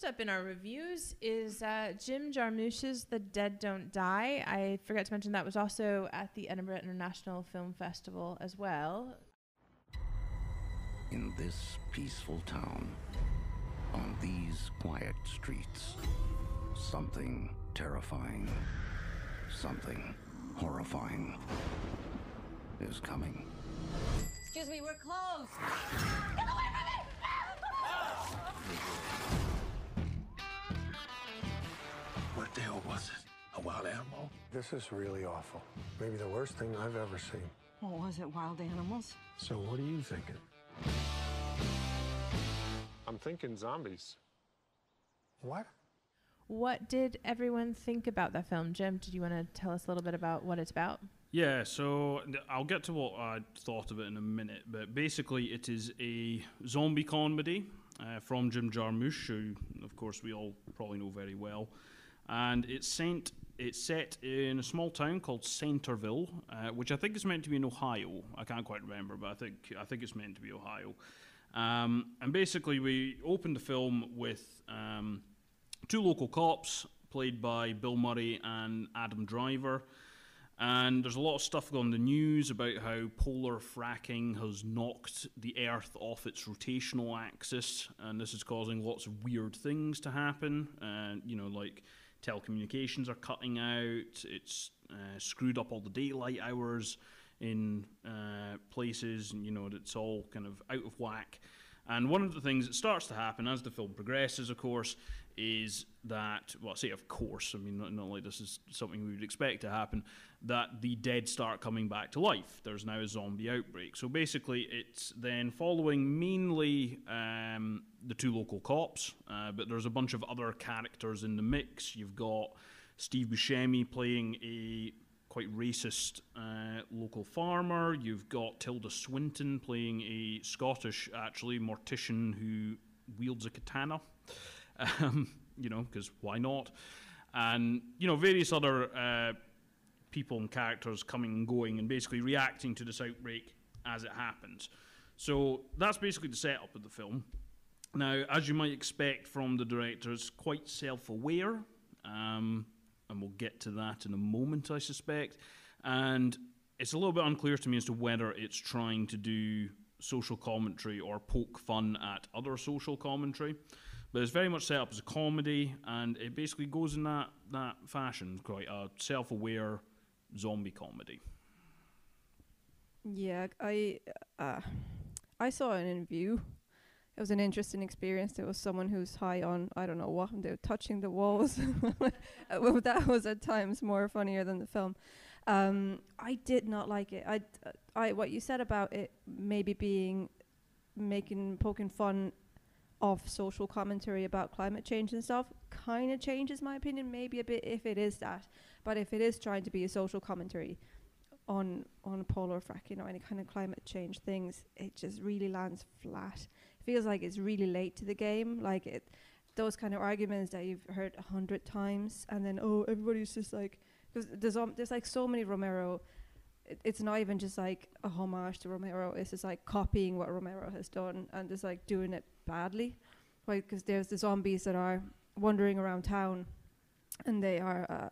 First up in our reviews is Jim Jarmusch's The Dead Don't Die. I forgot to mention that was also at the Edinburgh International Film Festival as well. In this peaceful town, on these quiet streets, something terrifying, something horrifying is coming. Excuse me, we're closed. Get away from me! What the hell was it? A wild animal? This is really awful. Maybe the worst thing I've ever seen. What was it, wild animals? So what are you thinking? I'm thinking zombies. What? What did everyone think about that film? Jim, did you want to tell us a little bit about what it's about? Yeah, so I'll get to what I thought of it in a minute, but basically it is a zombie comedy from Jim Jarmusch, who, of course, we all probably know very well. And it's set in a small town called Centerville, which I think is meant to be in Ohio. I can't quite remember, but I think it's meant to be Ohio. And basically we opened the film with two local cops, played by Bill Murray and Adam Driver. And there's a lot of stuff on the news about how polar fracking has knocked the Earth off its rotational axis, and this is causing lots of weird things to happen. Like telecommunications are cutting out, it's screwed up all the daylight hours in places, and it's all kind of out of whack. And one of the things that starts to happen as the film progresses, of course, is that, well, I say of course, I mean, not like this is something we would expect to happen, that the dead start coming back to life. There's now a zombie outbreak. So basically it's then following mainly the two local cops, but there's a bunch of other characters in the mix. You've got Steve Buscemi playing a quite racist local farmer. You've got Tilda Swinton playing a Scottish, actually, mortician who wields a katana, because why not? And, various other people and characters coming and going and basically reacting to this outbreak as it happens. So that's basically the setup of the film. Now, as you might expect from the director, it's quite self-aware, and we'll get to that in a moment, I suspect. And it's a little bit unclear to me as to whether it's trying to do social commentary or poke fun at other social commentary. But it's very much set up as a comedy, and it basically goes in that fashion, quite a self-aware zombie comedy. Yeah, I saw an interview. It was an interesting experience. There was someone who's high on, I don't know what, they were touching the walls. Well, that was at times more funnier than the film. I did not like it. I what you said about it maybe poking fun of social commentary about climate change and stuff kind of changes my opinion maybe a bit if it is that. But if it is trying to be a social commentary on polar fracking or any kind of climate change things, it just really lands flat. It feels like it's really late to the game, like those kind of arguments that you've heard 100 times, and then everybody's just like, because there's like so many Romero. It's not even just like a homage to Romero. It's just like copying what Romero has done and just like doing it badly, right? Because there's the zombies that are wandering around town, and they are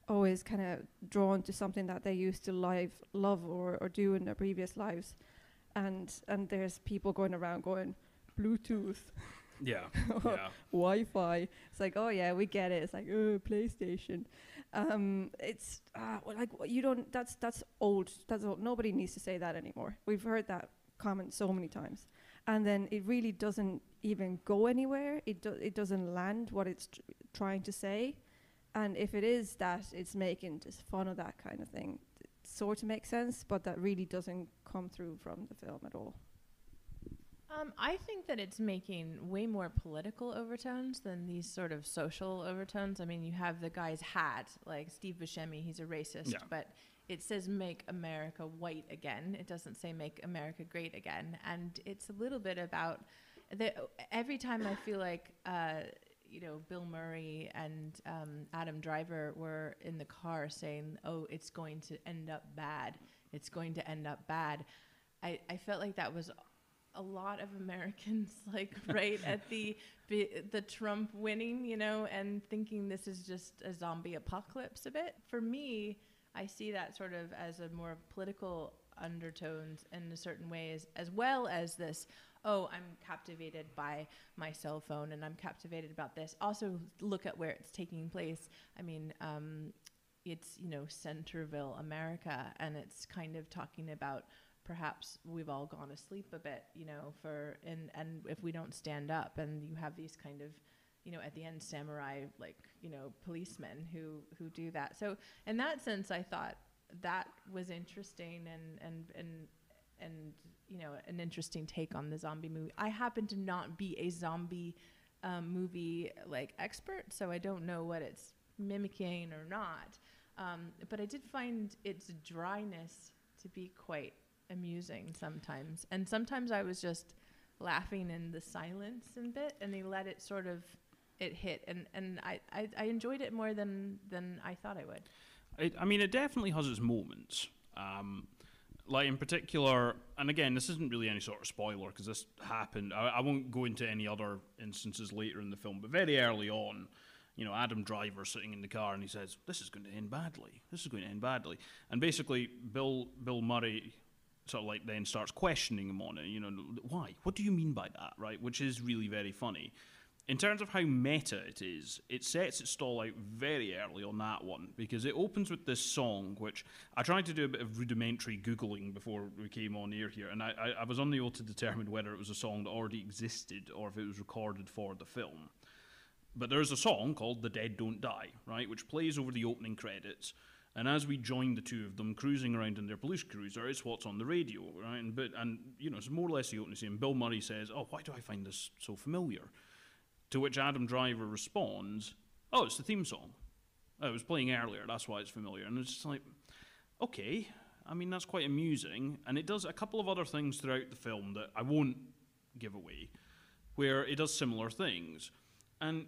always kind of drawn to something that they used to love or do in their previous lives, and there's people going around going Bluetooth, yeah, Wi-Fi. It's like, oh yeah, we get it. It's like, PlayStation. It's like you don't. That's old. That's old. Nobody needs to say that anymore. We've heard that comment so many times, and then it really doesn't even go anywhere. It doesn't land what it's trying to say. And if it is that it's making just fun of that kind of thing, it sort of makes sense, but that really doesn't come through from the film at all. I think that it's making way more political overtones than these sort of social overtones. I mean, you have the guy's hat, like Steve Buscemi, he's a racist, but it says "Make America White Again." It doesn't say "Make America Great Again." And it's a little bit about, every time I feel like, Bill Murray and Adam Driver were in the car saying, "Oh, it's going to end up bad. It's going to end up bad." I felt like that was a lot of Americans, like, right at the Trump winning, you know, and thinking this is just a zombie apocalypse a bit. For me, I see that sort of as a more political undertones in a certain way, as well as this, oh, I'm captivated by my cell phone and I'm captivated about this. Also, look at where it's taking place. I mean, it's, you know, Centerville, America, and it's kind of talking about perhaps we've all gone asleep a bit, you know, and if we don't stand up, and you have these kind of, you know, at the end, samurai, like, you know, policemen who do that. So in that sense, I thought that was interesting and you know, an interesting take on the zombie movie. I happen to not be a zombie movie like expert, so I don't know what it's mimicking or not. But I did find its dryness to be quite amusing sometimes, and sometimes I was just laughing in the silence a bit, and they let it sort of hit, and I enjoyed it more than I thought I would. I mean, it definitely has its moments. Like in particular, and again, this isn't really any sort of spoiler because this happened. I won't go into any other instances later in the film, but very early on, you know, Adam Driver's sitting in the car and he says, "This is going to end badly. This is going to end badly." And basically, Bill Murray sort of like then starts questioning him on it. You know, why? What do you mean by that? Right? Which is really very funny. In terms of how meta it is, it sets its stall out very early on that one, because it opens with this song, which I tried to do a bit of rudimentary Googling before we came on air here, and I was unable to determine whether it was a song that already existed or if it was recorded for the film. But there's a song called The Dead Don't Die, right, which plays over the opening credits, and as we join the two of them cruising around in their police cruiser, it's what's on the radio, right, and you know, it's more or less the opening scene. Bill Murray says, "Oh, why do I find this so familiar?" To which Adam Driver responds, "Oh, it's the theme song. Oh, it was playing earlier, that's why it's familiar." And it's just like, okay, I mean, that's quite amusing. And it does a couple of other things throughout the film that I won't give away, where it does similar things. And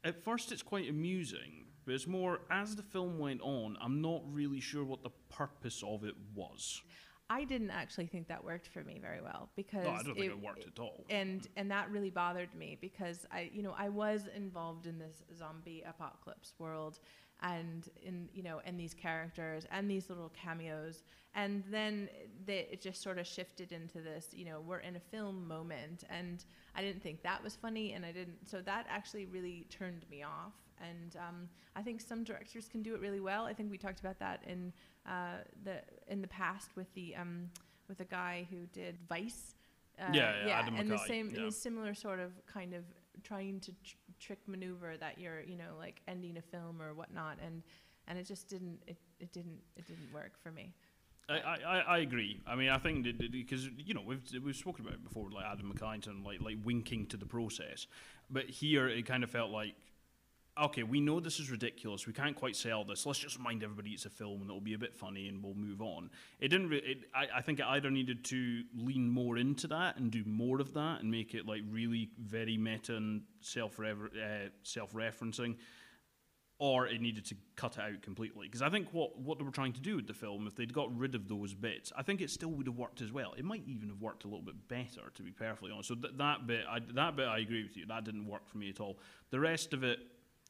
at first it's quite amusing, but it's more, as the film went on, I'm not really sure what the purpose of it was. I didn't actually think that worked for me very well, because I don't think it worked at all. And that really bothered me, because I was involved in this zombie apocalypse world, and in these characters and these little cameos, and then it just sort of shifted into this, you know, we're in a film moment, and I didn't think that was funny, so that actually really turned me off. And I think some directors can do it really well. I think we talked about that in the past with the guy who did Vice. Adam and McKay, the similar sort of kind of trying to trick maneuver that you're, you know, like ending a film or whatnot, and it just didn't work for me. I agree. I mean, I think because, you know, we've spoken about it before, like Adam McKay and like winking to the process, but here it kind of felt like, okay, we know this is ridiculous. We can't quite sell this. Let's just remind everybody it's a film and it'll be a bit funny and we'll move on. It didn't. I think it either needed to lean more into that and do more of that and make it like really very meta and self-referencing, or it needed to cut it out completely. Because I think what they were trying to do with the film, if they'd got rid of those bits, I think it still would have worked as well. It might even have worked a little bit better, to be perfectly honest. So that bit I agree with you. That didn't work for me at all. The rest of it,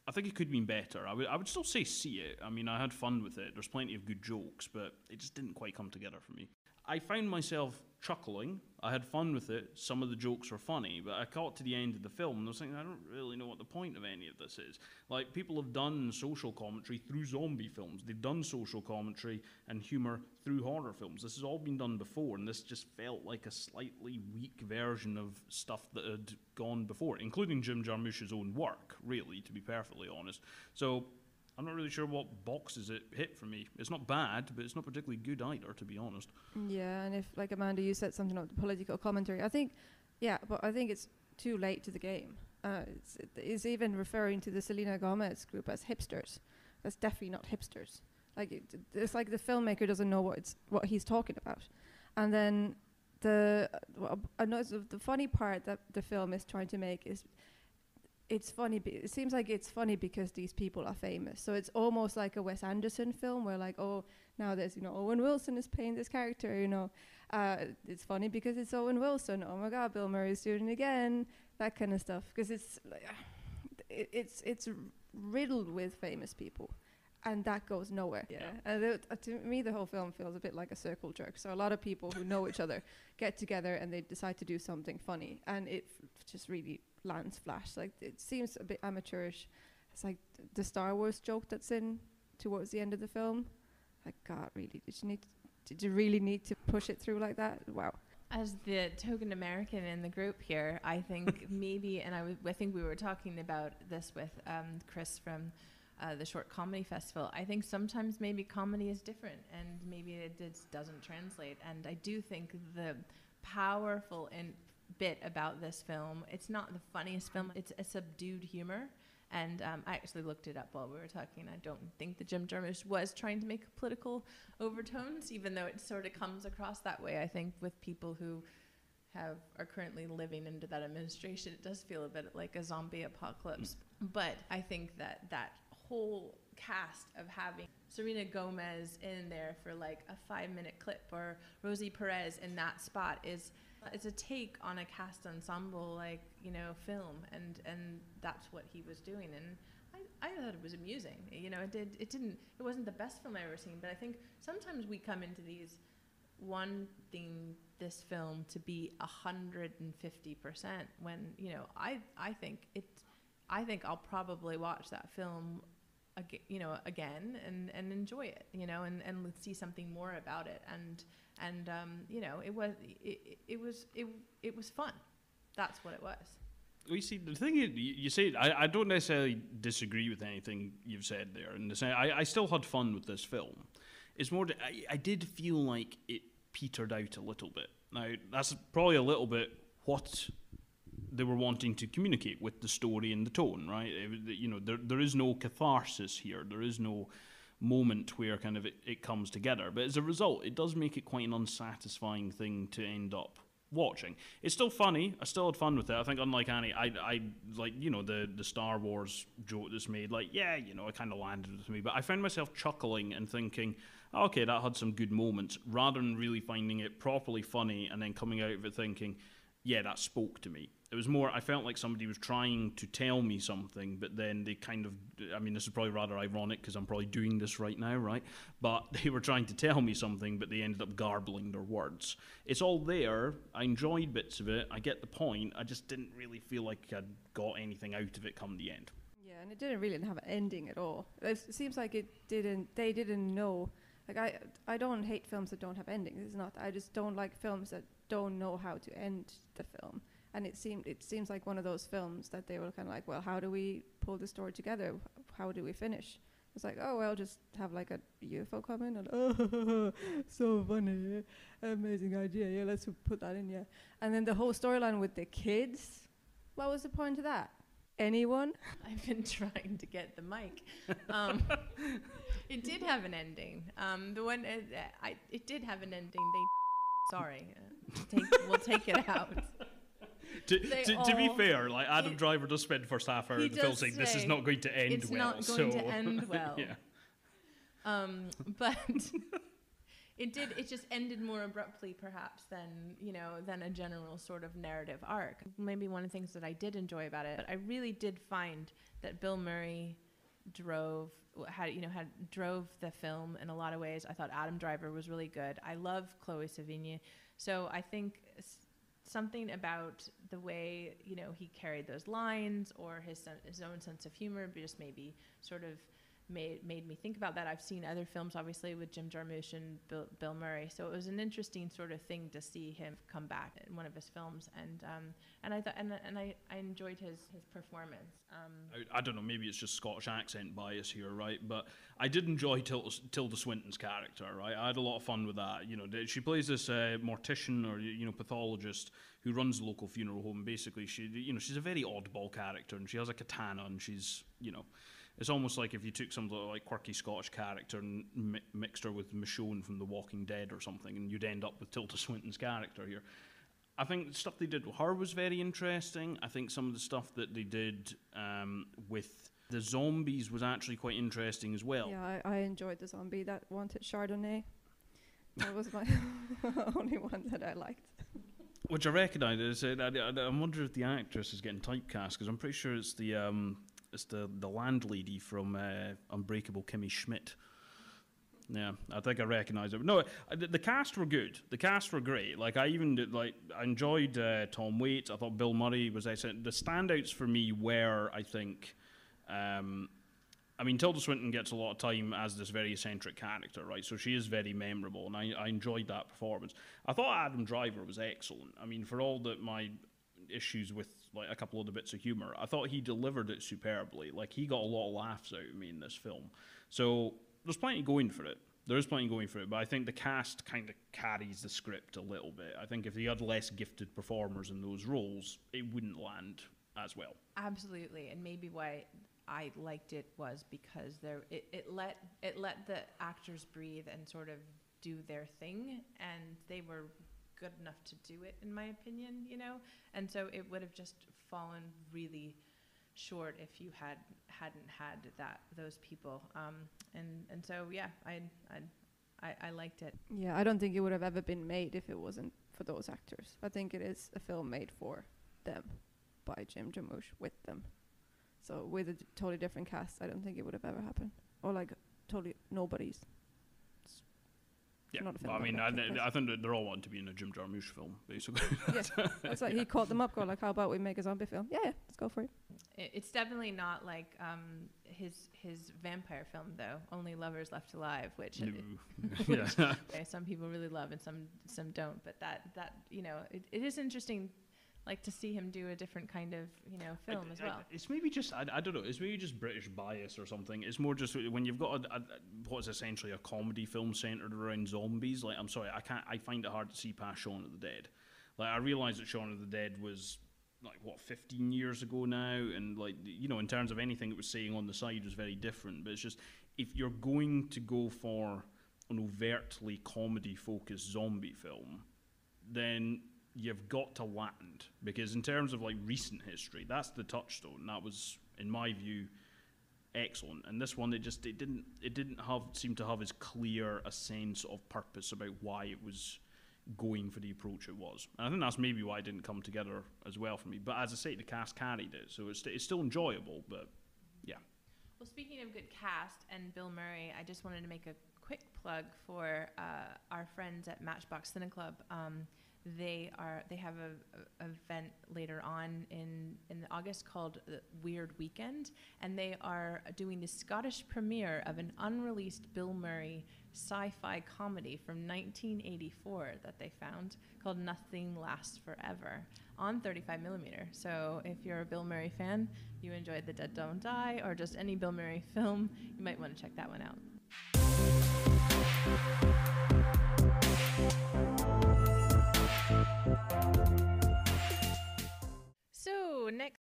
I think it could have been better. I would still say see it. I mean, I had fun with it. There's plenty of good jokes, but it just didn't quite come together for me. I found myself chuckling. I had fun with it. Some of the jokes were funny, but I got to the end of the film and I was thinking, I don't really know what the point of any of this is. Like, people have done social commentary through zombie films. They've done social commentary and humour through horror films. This has all been done before, and this just felt like a slightly weak version of stuff that had gone before, including Jim Jarmusch's own work, really, to be perfectly honest. So I'm not really sure what boxes it hit for me. It's not bad, but it's not particularly good either, to be honest. Yeah, and if, like Amanda, you said something about the political commentary, I think it's too late to the game. It's even referring to the Selena Gomez group as hipsters. That's definitely not hipsters. Like, it's like the filmmaker doesn't know what he's talking about. And then the funny part that the film is trying to make is, it's funny. It seems like it's funny because these people are famous. So it's almost like a Wes Anderson film where, like, oh, Now there's, Owen Wilson is playing this character, it's funny because it's Owen Wilson. Oh my God, Bill Murray's doing it again, that kind of stuff. Because it's riddled with famous people, and that goes nowhere. Yeah. And to me, the whole film feels a bit like a circle jerk. So a lot of people who know each other get together and they decide to do something funny, and it just really lands flat. Like, it seems a bit amateurish. It's like the Star Wars joke that's in towards the end of the film. Like, God, really? Did you really need to push it through like that? Wow. As the token American in the group here, I think maybe, and I think we were talking about this with Chris from the Short Comedy Festival. I think sometimes maybe comedy is different, and maybe it doesn't translate. And I do think the powerful bit about this film, it's not the funniest film, it's a subdued humor. And I actually looked it up while we were talking. I don't think that Jim Jarmusch was trying to make political overtones, even though it sort of comes across that way. I think with people who are currently living into that administration, it does feel a bit like a zombie apocalypse. But I think that whole cast of having Selena Gomez in there for like a 5-minute clip, or Rosie Perez in that spot, it's a take on a cast ensemble, film, and that's what he was doing, and I thought it was amusing. It wasn't the best film I've ever seen, but I think sometimes we come into these wanting this film to be 150%, when I think I'll probably watch that film again and enjoy it, and see something more about it, and it was fun. That's what it was. Well, you see, the thing is, you say, I don't necessarily disagree with anything you've said there. And I still had fun with this film. It's more that I did feel like it petered out a little bit. Now, that's probably a little bit what they were wanting to communicate with the story and the tone, right? There is no catharsis here. There is no moment where kind of it comes together. But as a result, it does make it quite an unsatisfying thing to end up watching. It's still funny. I still had fun with it. I think, unlike Annie, I like, the Star Wars joke that's made, it kind of landed with me. But I found myself chuckling and thinking, okay, that had some good moments, rather than really finding it properly funny and then coming out of it thinking, yeah, that spoke to me. It was more, I felt like somebody was trying to tell me something, but then they kind of, this is probably rather ironic because I'm probably doing this right now, right? But they were trying to tell me something, but they ended up garbling their words. It's all there. I enjoyed bits of it. I get the point. I just didn't really feel like I'd got anything out of it come the end. Yeah, and it didn't really have an ending at all. It seems like they didn't know. Like, I don't hate films that don't have endings. It's not. I just don't like films that don't know how to end the film. And it seems like one of those films that they were kind of like, well, how do we pull the story together? How do we finish? It's like, oh, well, just have like a UFO come in and, oh, so funny, amazing idea, yeah, let's put that in, yeah. And then the whole storyline with the kids, what was the point of that? Anyone? I've been trying to get the mic. It did have an ending. It did have an ending. We'll take it out. To be fair, like Adam Driver does spend the first half hour of the film saying this is not going to end well. It's not going to end well. Yeah. But it just ended more abruptly, perhaps, than a general sort of narrative arc. Maybe one of the things that I did enjoy about it, but I really did find that Bill Murray drove the film in a lot of ways. I thought Adam Driver was really good. I love Chloe Sevigny, so I think something about the way he carried those lines, or his own sense of humor, just maybe sort of made me think about that. I've seen other films, obviously, with Jim Jarmusch and Bill Murray, so it was an interesting sort of thing to see him come back in one of his films, and I thought, and I enjoyed his performance. I don't know, maybe it's just Scottish accent bias here, right? But I did enjoy Tilda Swinton's character, right? I had a lot of fun with that. She plays this mortician or pathologist who runs the local funeral home. Basically, she's a very oddball character, and she has a katana, and she's it's almost like if you took some like quirky Scottish character and mixed her with Michonne from The Walking Dead or something, and you'd end up with Tilda Swinton's character here. I think the stuff they did with her was very interesting. I think some of the stuff that they did with The zombies was actually quite interesting as well. Yeah, I enjoyed the zombie that wanted Chardonnay. That was my only one that I liked. Which I recognise. I wonder if the actress is getting typecast, because I'm pretty sure it's the landlady from Unbreakable Kimmy Schmidt. Yeah, I think I recognise it. No, the cast were good. The cast were great. Like, I enjoyed Tom Waits. I thought Bill Murray was excellent. The standouts for me were, I think, Tilda Swinton gets a lot of time as this very eccentric character, right? So she is very memorable, and I enjoyed that performance. I thought Adam Driver was excellent. I mean, for all that my issues with like a couple of the bits of humour, I thought he delivered it superbly. Like, he got a lot of laughs out of me in this film. So there's plenty going for it. There is plenty going for it, but I think the cast kind of carries the script a little bit. I think if they had less gifted performers in those roles, it wouldn't land as well. Absolutely, and maybe why I liked it was because it let the actors breathe and sort of do their thing, and they were good enough to do it, in my opinion, and so it would have just fallen really short if you hadn't had those people, and so yeah, I liked it. Yeah, I don't think it would have ever been made if it wasn't for those actors. I think it is a film made for them by Jim Jarmusch with them. So with a totally different cast, I don't think it would have ever happened. Or like totally nobody's. Yeah, not a film. I think that they're all wanting to be in a Jim Jarmusch film, basically. Yeah, it's like he called them up, going like, "How about we make a zombie film?" Yeah, let's go for it. It's definitely not like his vampire film though. Only Lovers Left Alive, which some people really love and some don't. But that it is interesting. Like to see him do a different kind of film as well. It's maybe just I don't know. It's maybe just British bias or something. It's more just when you've got what's essentially a comedy film centered around zombies. Like, I'm sorry, I find it hard to see past Shaun of the Dead. Like, I realised that Shaun of the Dead was like 15 years ago now, and like in terms of anything it was saying on the side was very different. But it's just, if you're going to go for an overtly comedy focused zombie film, then you've got to land, because in terms of like recent history, that's the touchstone. That was, in my view, excellent. And this one, it didn't seem to have as clear a sense of purpose about why it was going for the approach it was. And I think that's maybe why it didn't come together as well for me. But as I say, the cast carried it, so it's still enjoyable. But yeah. Well, speaking of good cast and Bill Murray, I just wanted to make a quick plug for our friends at Matchbox Cine Club. They have a event later on in August called Weird Weekend, and they are doing the Scottish premiere of an unreleased Bill Murray sci-fi comedy from 1984 that they found called Nothing Lasts Forever on 35mm. So if you're a Bill Murray fan, you enjoyed The Dead Don't Die, or just any Bill Murray film, you might want to check that one out.